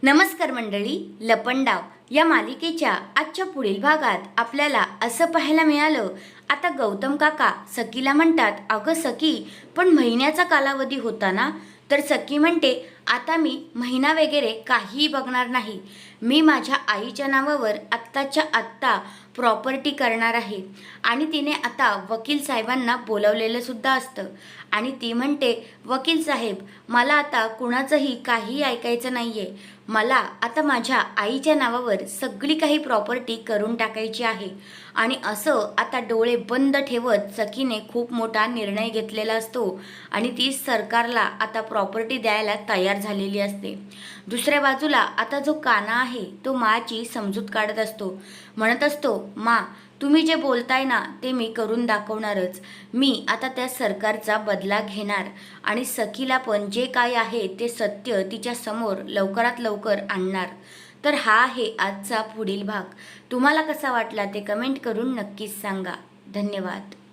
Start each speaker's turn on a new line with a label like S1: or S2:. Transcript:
S1: नमस्कार मंडळी, लपंडाव या मालिकेच्या आजच्या पुढील भागात आपल्याला असं पाहायला मिळालं. आता गौतम काका सखीला म्हणतात, अगं सखी, पण महिन्याचा कालावधी होता ना? तर सखी म्हणते, आता मी महिना वगैरे काहीही बघणार नाही. मी माझ्या आईच्या नावावर आत्ताच्या आत्ता प्रॉपर्टी करणार आहे. आणि तिने आता वकील साहेबांना बोलावलेलं सुद्धा असतं. आणि ती म्हणते, वकील साहेब, मला आता कुणाचंही काहीही ऐकायचं नाही आहे. मला आता माझ्या आईच्या नावावर सगळी काही प्रॉपर्टी करून टाकायची आहे. आणि असं आता डोळे बंद ठेवत सखीने खूप मोठा निर्णय घेतलेला असतो आणि ती सरकारला आता प्रॉपर्टी द्यायला तयार झालेली असते. दुसऱ्या बाजूला आता जो काना आहे तो माची समजूत काढत असतो. म्हणत असतो, मा, तुम्ही जे बोलताय ना ते मी करून दाखवणारच. मी आता त्या सरकारचा बदला घेणार आणि सखीला पण जे काय आहे ते सत्य तिच्या समोर लवकरात लवकर आणणार. तर हा आहे आजचा पुढील भाग. तुम्हाला कसा वाटला ते कमेंट करून नक्कीच सांगा. धन्यवाद.